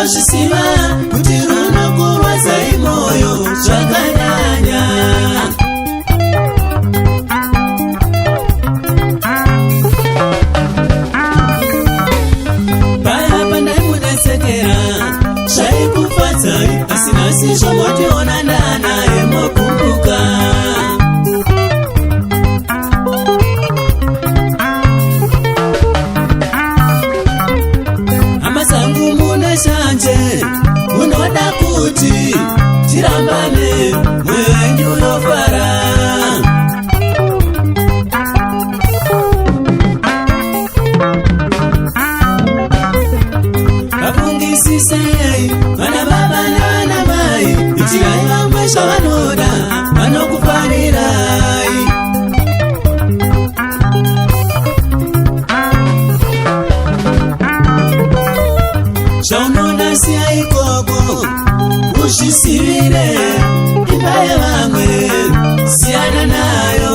unozvisiva kuti runokurwadza imoyo zvakanyanya. Paya pandaimudesekera zvaikufadzai, asi nhasi zvomotiona ndanaye mokumbuka. Hama dzangu mune shanje, munoda kuti tirambane, mwoyo wenyu unofara. Kafungisisei vana baba navana mai, itirai vamwe zvavanoda vanokufarirai. Zvaunoda siya ikoko uzvisivire, imba yevamwe siyana nayo.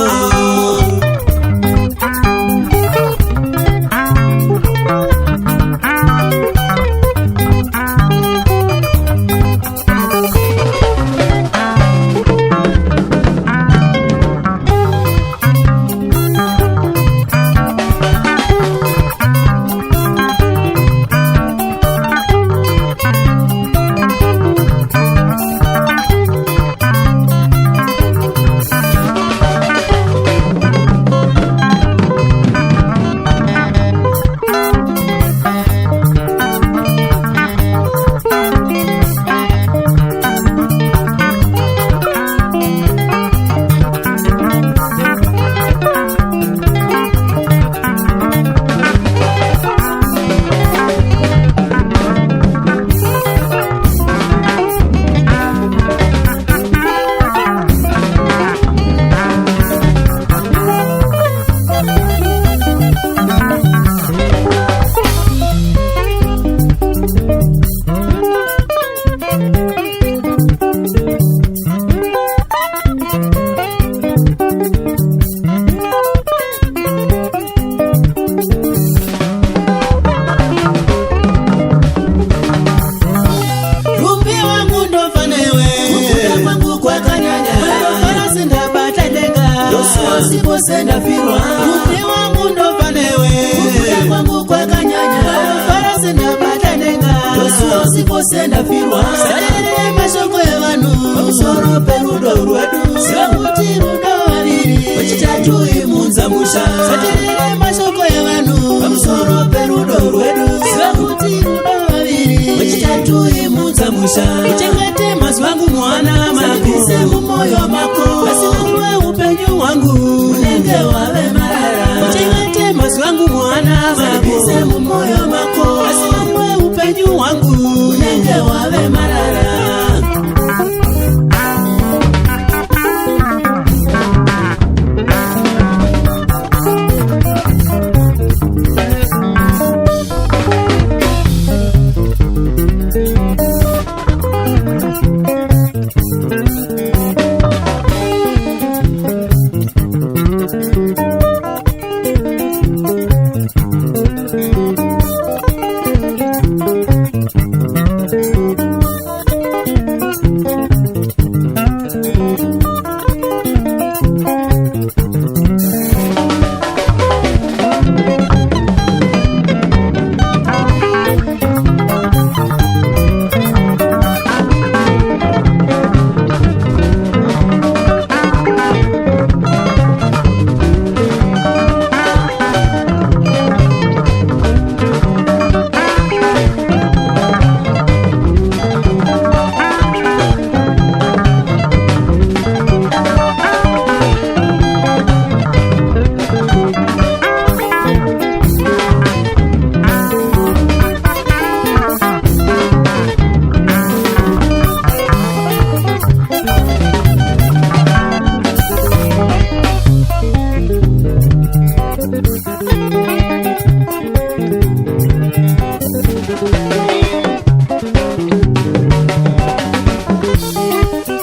Senda firwa kuti wangu ndofanewe, kukuya kwangu kwakanyanya, fara senda batanenga, dosu sipo senda firwa. Sarere mashoko evanhu pamusoro perudo rwedu, siva kuti rudo variri wechitatu imunza musha. Sarere mashoko evanhu pamusoro perudo rwedu, siva kuti rudo variri wechitatu imunza musha. Uchengete mazuva angu mwana mako, mumoyo mako, asi uwe upenyu wangu unenge wave marara. Uchengete mazuva angu mwana mako, mumoyo mako, asi uwe upenyu wangu unenge wave marara.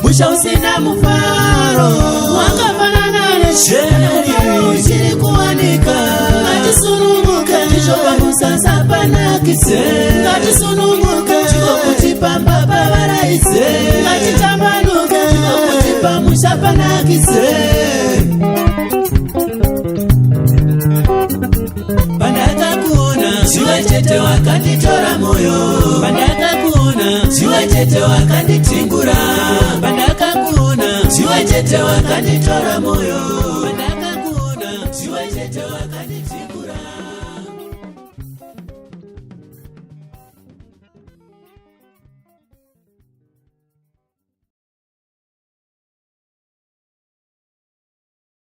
Ushausina mufaro wakafanana nesheri uchiri kuwanika. Ngatisununguke, tishopa musasa panakise. Ngatisununguke, pamba pavaraise ngachitambanuke kuti pamusha panakise pandakakuona ziwe chete wakanditora moyo pandakakuona ziwe chete wakanditingura pandakakuona ziwe chete wakanditora moyo pandakakuona ziwe chete wakanditingura